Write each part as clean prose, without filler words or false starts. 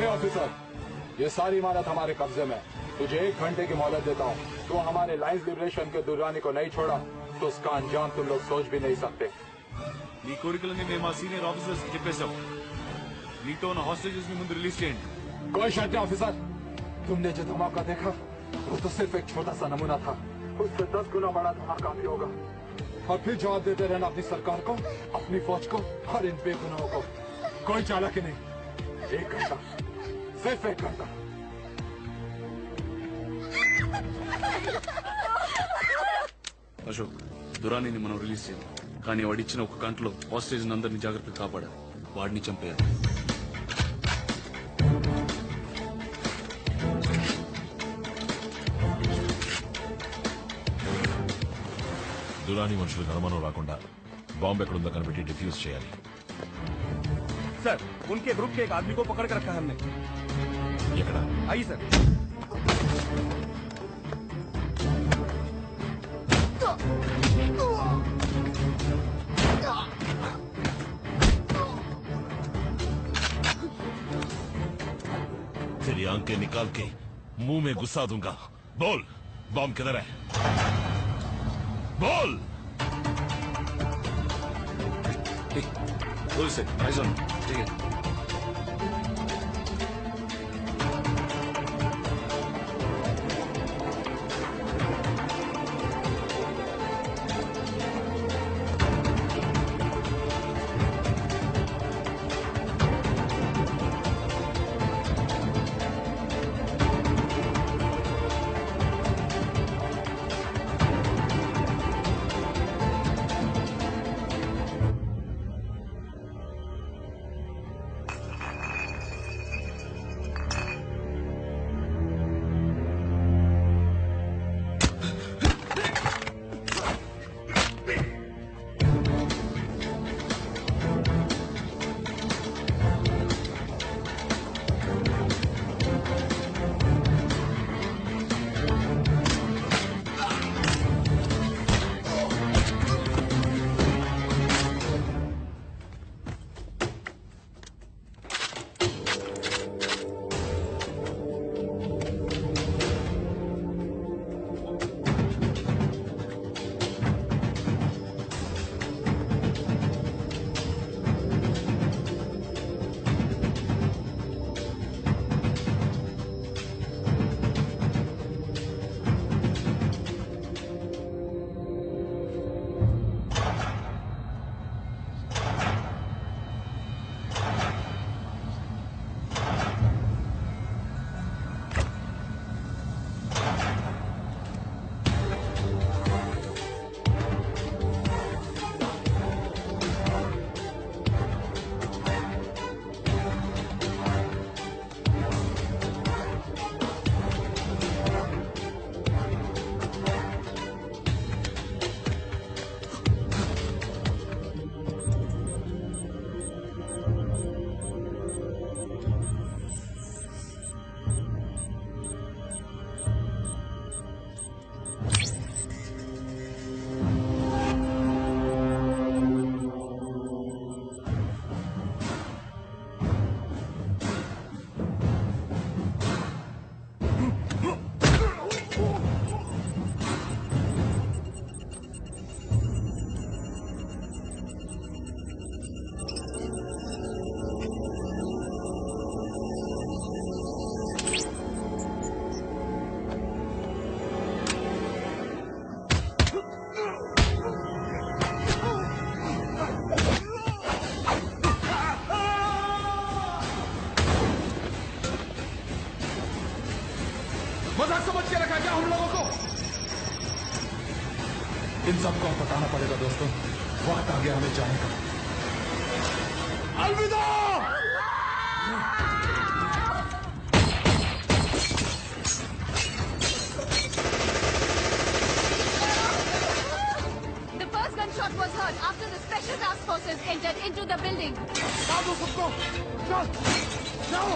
Officer, ये सारी इमारत हमारे कब्जे में। तुझे 1 घंटे की मोहलत देता हूँ। तो हमारे लाइन्स लिबरेशन के दुर्रानी को नहीं छोड़ा तो उसका अंजाम तुम लोग सोच भी नहीं सकते। నీ కోరికలని మేము మా సీనియర్ ఆఫీసర్స్ చెప్పేశాం. నీతో ఉన్న హాస్టేజెస్ ని ముందు రిలీజ్ చేయండి. कोई शर्त नहीं ऑफिसर, तुमने जो धमाका देखा वो तो सिर्फ एक छोटा सा नमूना था। उससे 10 गुना बड़ा धमाका भी होगा। और फिर जवाब देते रहना अपनी सरकार को, अपनी फौज को और इन बेगुनाहों को। कोई चालाकी नहीं। 1 घंटा, सिर्फ 1 घंटा। అశోక్, దురానీని మనం రిలీజ్ చేయాలి. కానీ వాడిచ్చిన ఒక గంటలో హాస్టేజ్ అందరినీ జాగ్రత్తగా కాపాడాలి. వాడిని చంపేయాలి. దురాని మనుషులకు అనుమానం రాకుండా బాంబు ఎక్కడుందో కనిపెట్టి డిఫ్యూజ్ చేయాలి. सर, उनके ग्रुप के एक आदमी को पकड़ कर रखा है हमने. ఎక్కడ? आइए सर. तेरी आंखें निकाल के मुंह में घुसा दूंगा. बोल, बॉम्ब किधर है? बोल. Lose it. Eyes on. Take it. मजाक समझ के रखा क्या हम लोगों को? इन सबको बताना पड़ेगा दोस्तों, वक्त आ गया हमें जाने का। अलविदा। The first gunshot was heard after the special task forces entered into the building. मारो सबको, चल, जाओ।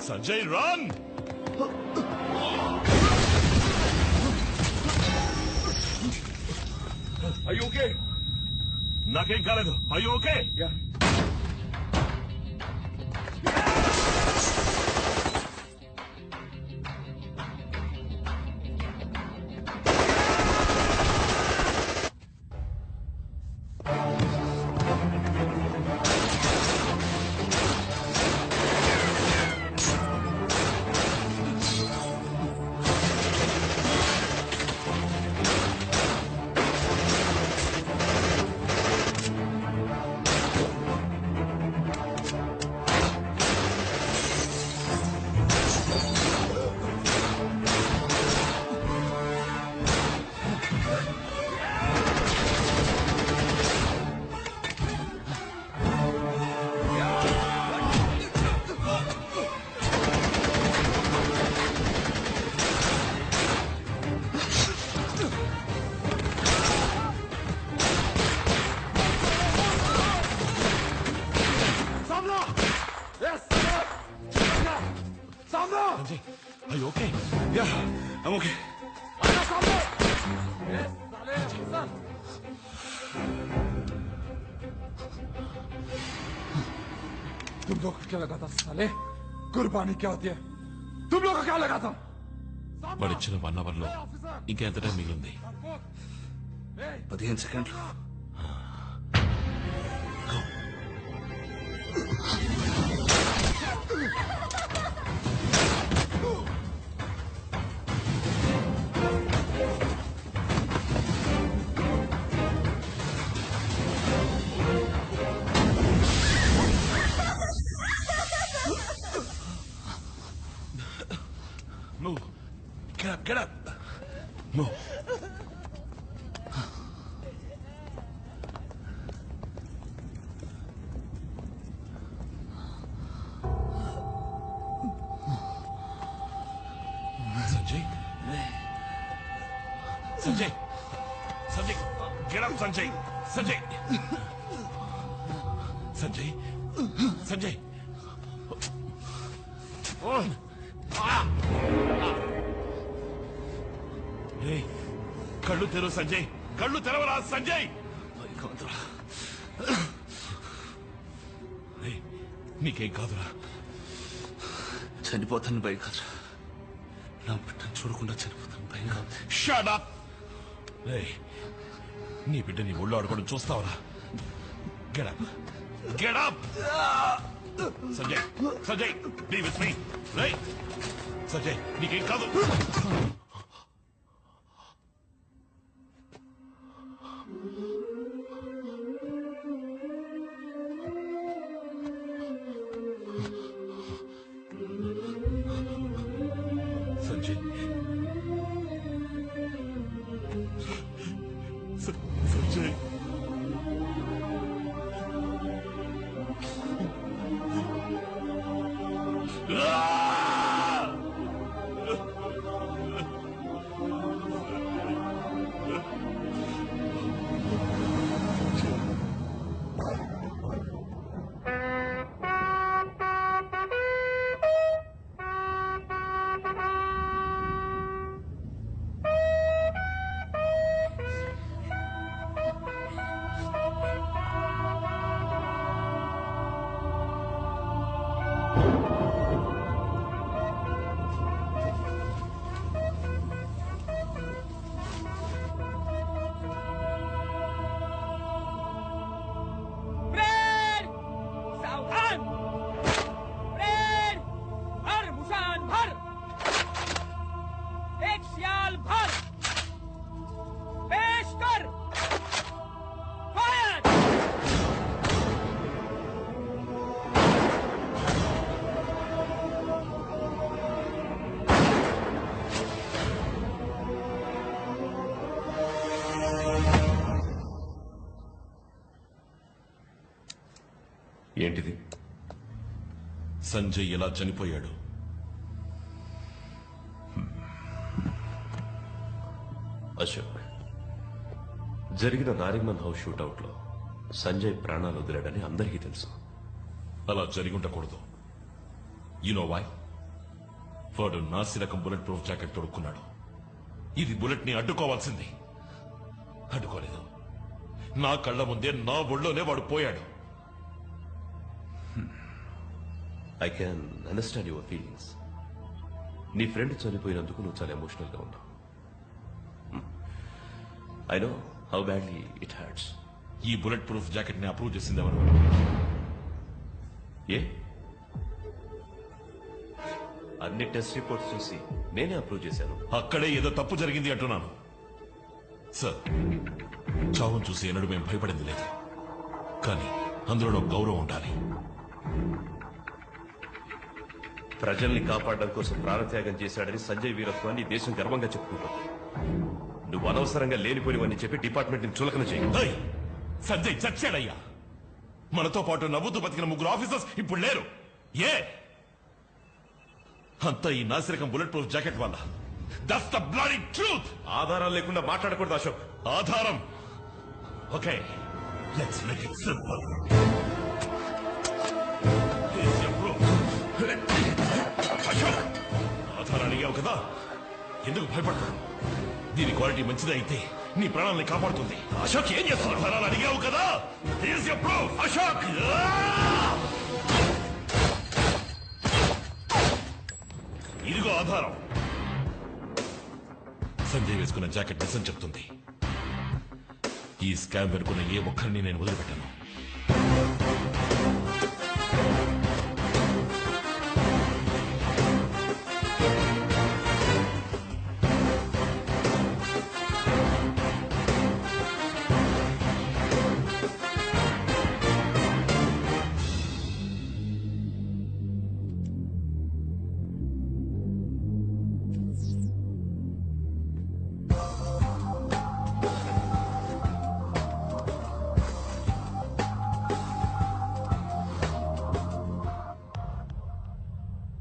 సంజయ్ రన్ ఓకే నాకేం కాలేదు అయ్యో ఓకే సంజయ్ అయ్యో ఓకే యా ఐమ్ ఓకే तुम लोग को क्या लगा था साले कुर्बानी क्या होती है तुम लोग को क्या लगा था వాడిచ్చిన 1 అవర్ లో ఇంకెంత టైం మిగిలింది 15 సెకండ్లు Move. Get up. Move. Sanjay. Sanjay. Sanjay. Get up, Sanjay. Sanjay. Sanjay. Sanjay. Oh. కళ్ళు తెరు సంజయ్ కళ్ళు తెరవరా సంజయ్ నీకేం కాదురా చనిపోతాను భయం కాదురా నా బిడ్డను చూడకుండా చనిపోతాను భయం కాదు షట్ అప్ నీ బిడ్డ నీ ఒళ్ళు ఆడుకోవడం చూస్తావరా get up Sanjay Sanjay be with me Sanjay నీకేం కాదు సంజయ్ సంజయ్ ఏంటిది సంజయ్ ఎలా చనిపోయాడు అశోక్ జరిగిన నారిమన్ హౌస్ షూటౌట్ లో సంజయ్ ప్రాణాలు వదిలాడని అందరికీ తెలుసు అలా జరిగి ఉండకూడదు యు నో వై వాడు నాసిరకం బుల్లెట్ ప్రూఫ్ జాకెట్ తొడుక్కున్నాడు. ఇది బుల్లెట్ ని అడ్డుకోవాల్సింది. అడ్డుకోలేదు. నా కళ్ళ ముందే నా ఒళ్ళోనే వాడు పోయాడు. I can understand your feelings. నీ ఫ్రెండ్ చనిపోయినందుకు నువ్వు చాలా ఎమోషనల్ గా ఉన్నావు. I know how badly it hurts. ఈ బుల్లెట్ ప్రూఫ్ జాకెట్ ని అప్రూవ్ చేసింది ఎవరు? ఏ అన్ని టెస్ట్ రిపోర్ట్స్ చూసి నేనే అప్రూవ్ చేశాను. అక్కడే ఏదో తప్పు జరిగింది అంటున్నాను. సార్, చావును చూసి ఎన్నడూ మేము భయపడింది లేదు. కానీ అందులో ఒక గౌరవం ఉండాలి. ప్రజల్ని కాపాడడం కోసం ప్రాణత్యాగం చేశాడని సంజయ్ వీరత్వాన్ని ఈ దేశం గర్వంగా చెప్పుకుంటుంది. నువ్వు అనవసరంగా లేనిపోయినవని చెప్పి డిపార్ట్మెంట్ ని చులకన చేయి. ఏయ్, సంజయ్ చచ్చాడయ్యా. మనతో పాటు నవ్వుతూ బతికిన 3 ఆఫీసర్స్ ఇప్పుడు లేరు. ఏ అంతా ఈ నాసిరకం బుల్లెట్ ప్రూఫ్ జాకెట్ వల్ల. That's the bloody truth. ఆధారాలు లేకుండా మాట్లాడకూడదు అశోక్. ఆధారం. Okay, let's make it simple. Ashok, ఆధారాలు అడిగావు కదా, ఎందుకు భయపడతాడు? దీని క్వాలిటీ మంచిది అయితే నీ ప్రాణాలని కాపాడుతుంది. అశోక్, ఏం చేస్తావు? ఆధారాలు అడిగావు కదా, హియర్స్ యువర్ ప్రూఫ్. అశోక్, ఇదిగో ఆధారం. సంజయ్ వేసుకున్న జాకెట్ నిజం చెప్తుంది. ఈ స్కామ్ వెనుకున్న ఏ ఒక్కరిని నేను వదిలిపెట్టాను.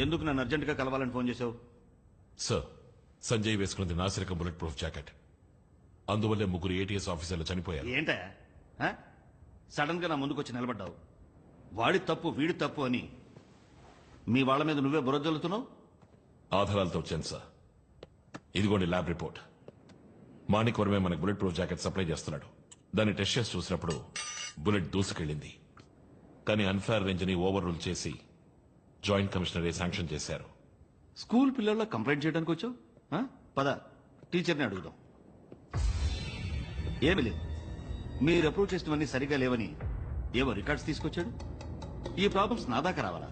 ఎందుకు నన్ను అర్జెంటుగా కలవాలని ఫోన్ చేశావు? సార్, సంజయ్ వేసుకున్నది నాసిరకం బుల్లెట్ ప్రూఫ్ జాకెట్. అందువల్లే 3 ఏటీఎస్ ఆఫీసర్లు చనిపోయారు. ఏంటా సడన్ గా నా ముందుకు వచ్చి నిలబడ్డావు? వాడి తప్పు వీడి తప్పు అని మీ వాళ్ళ మీద నువ్వే బుర్ర జల్లుతున్నావు. ఆధారాలతో వచ్చాను సార్. ఇదిగోండి ల్యాబ్ రిపోర్ట్. మాణిక్ వర్మే మనకు బుల్లెట్ ప్రూఫ్ జాకెట్ సప్లై చేస్తున్నాడు. దాన్ని టెస్ట్ చేసి చూసినప్పుడు బుల్లెట్ దూసుకెళ్ళింది. కానీ అన్ఫేర్ రేంజ్ ని ఓవర్ రూల్ చేసి జాయింట్ కమిషనరే శాంక్షన్ చేశారు. స్కూల్ పిల్లల్లో కంప్లైంట్ చేయడానికి వచ్చావు? పద, టీచర్ని అడుగుదాం. ఏమి లేదు, మీరు అప్రూవ్ చేసినవన్నీ సరిగా లేవని ఏవో రికార్డ్స్ తీసుకొచ్చాడు. ఈ ప్రాబ్లమ్స్ నా దాకా రావాలా?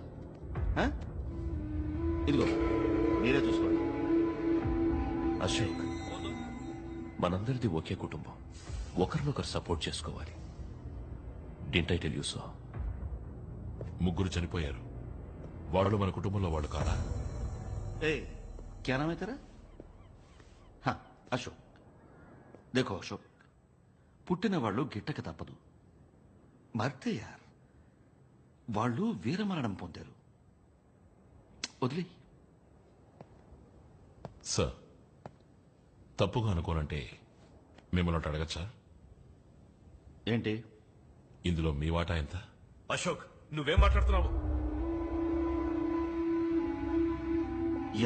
ఇదిగో మీరే చూసుకోండి. అశోక్, మనందరిది ఒకే కుటుంబం. ఒకరినొకరు సపోర్ట్ చేసుకోవాలి. Didn't I tell you so? 3 చనిపోయారు. వాళ్ళు మన కుటుంబంలో వాళ్ళు కాదా? ఏ క్యా నామ్ హై తెరా? అశోక్, దేఖో అశోక్, పుట్టిన వాళ్ళు గిట్టక తప్పదు. మర్తే యార్, వాళ్ళు వీరమరణం పొందారు. వదిలే. సార్, తప్పుగా అనుకోనంటే మిమ్మల్ని ఒకటి అడగచ్చా? ఏంటి? ఇందులో మీ వాటా ఎంత? అశోక్, నువ్వేం మాట్లాడుతున్నావు?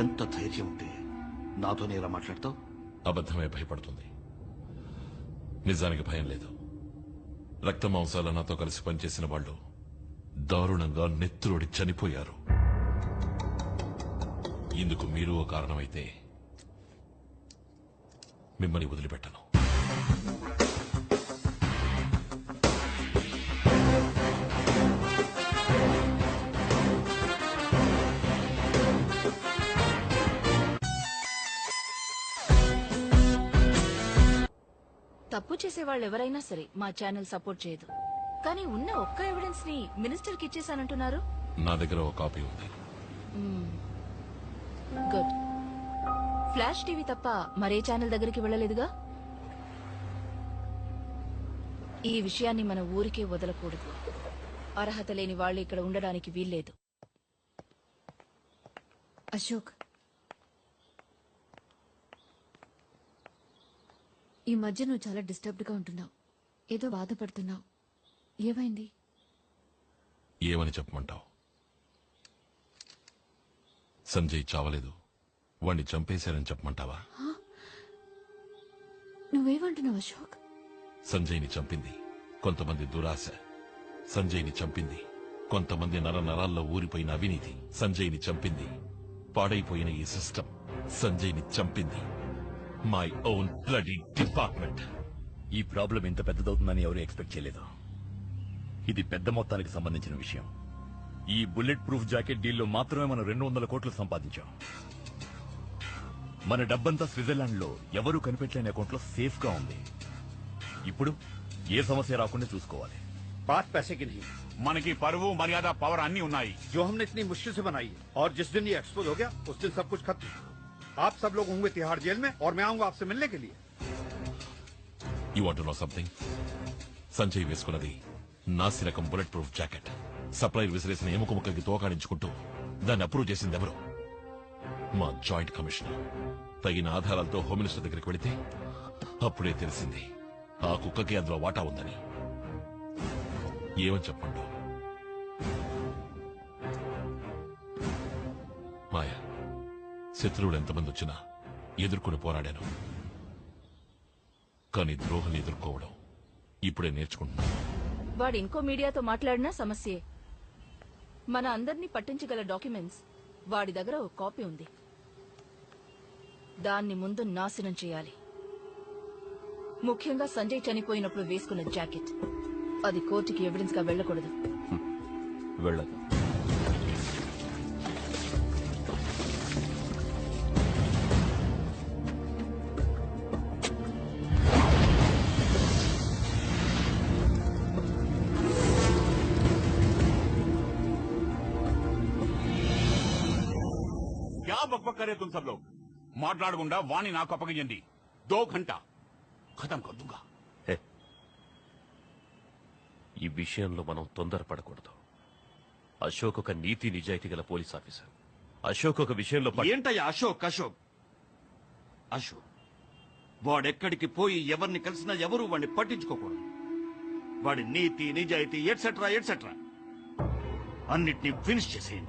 ఎంత ధైర్యం ఉంటే నాతోనే ఇలా మాట్లాడతావు? అబద్ధమే భయపడుతుంది. నిజానికి భయం లేదు. రక్త మాంసాల నాతో కలిసి పనిచేసిన వాళ్ళు దారుణంగా నెత్తురోడి చనిపోయారు. ఇందుకు మీరు ఓ కారణమైతే మిమ్మల్ని వదిలిపెట్టను. తప్పు చేసే వాళ్ళు ఎవరైనా సరే మా ఛానల్ సపోర్ట్ చేయదు. కానీ ఉన్న ఒక్క ఎవిడెన్స్ ని మినిస్టర్ కి ఇచ్చేసానంటున్నారు. నా దగ్గర ఒక కాపీ ఉంది. గుడ్. ఫ్లాష్ టీవీ తప్ప మరే ఛానల్ దగ్గరికి వెళ్ళలేదుగా. ఈ విషయాన్ని మన ఊరికే వదలకూడదు. అర్హత లేని వాళ్ళు ఇక్కడ ఉండడానికి వీల్లేదు. అశోక్, ఈ మధ్య నువ్వు చాలా డిస్టర్బ్డ్ గా ఉంటున్నావు. ఏదో బాధపడుతున్నావు. ఏమైంది? ఏమని చెప్పమంటావు? సంజయ్ చావలేదు. వాణ్ణి చంపేశారని చెప్పమంటావా? నువ్వేమంటున్నావు అశోక్? సంజయ్ని చంపింది కొంతమంది దురాశ. సంజయ్ని చంపింది కొంతమంది నరాల్లో ఊరిపోయిన అవినీతి. సంజయ్ని చంపింది పాడైపోయిన ఈ సిస్టమ్. సంజయ్ని చంపింది మై ఓన్ బ్లడీ డిపార్ట్మెంట్. ఈ ప్రాబ్లం ఇంత పెద్దదవుతుందని ఎవరు ఎక్స్పెక్ట్ చేయలేదు. ఇది పెద్ద మొత్తానికి సంబంధించిన విషయం. ఈ బుల్లెట్ ప్రూఫ్ జాకెట్ డీల్లో మాత్రమే మనం 200 కోట్లు సంపాదించాం. మన డబ్బంతా స్విట్జర్లాండ్ లో ఎవరూ కనిపెట్టలేని అకౌంట్ లో సేఫ్ గా ఉంది. ఇప్పుడు ఏ సమస్య రాకుండా చూసుకోవాలి. बात पैसे की नहीं, మనకి పరువు మర్యాద పవర్ అన్ని ఉన్నాయి. जो हमने इतनी मुश्किल से बनाई है, और जिस दिन ये एक्सपोज हो गया उस दिन सब कुछ खत्म. आप सब लोग होंगे तिहाड़ जेल में और मैं आऊंगा आपसे मिलने के लिए. You want to know something? Sanjay వేసుకున్నది నాసి రకం బుల్లెట్ ప్రూఫ్ జాకెట్. సప్లైర్ విసిరేసిన ఎముక ముక్కకి తోకాడించుకుంటూ దాన్ని అప్రూవ్ చేసింది ఎవరు? మా జాయింట్ కమిషనర్. తగిన ఆధారాలతో హోమ్ మినిస్టర్ దగ్గరికి వెళితే అప్పుడే తెలిసింది ఆ కుక్కకి అందులో వాటా ఉందని. ఏమని చెప్పండు? మాయా, శత్రువులు ఎంతమంది వచ్చినా ఎదుర్కొని పోరాడాను. కానీ ద్రోహులు ఎదుర్కోవడం ఇప్పుడే నేర్చుకుంటున్నాను. వాడు ఇంకో మీడియాతో మాట్లాడినా సమస్యే. మన అందరినీ పట్టించగల డాక్యుమెంట్స్ వాడి దగ్గర ఒక కాపీ ఉంది. దాన్ని ముందు నాశనం చేయాలి. ముఖ్యంగా సంజయ్ చనిపోయినప్పుడు వేసుకున్న జాకెట్. అది కోర్టుకి ఎవిడెన్స్ గా వెళ్ళకూడదు. వెళ్ళదు. क्या बकबक करे तुम सब लोग? మాట్లాడకుండా వాణి నాకు అప్పగించండి. 2 घंटा ఖతం కర్ దూంగా. ఈ విషయంలో మనం తొందరపడకూడదు. అశోక్ ఒక నీతి నిజాయితీ గల పోలీస్ ఆఫీసర్. అశోక్ ఒక విషయంలో ఏంటయ్యా అశోక్ అశోక్ అశోక్ వాడెక్కడికి పోయి ఎవరిని కలిసినా ఎవరు వాడిని పట్టించుకోకూడదు. వాడి నీతి నిజాయితీ ఎట్సెట్రా ఎట్సెట్రా అన్నిటినీ ఫినిష్ చేసేయండి.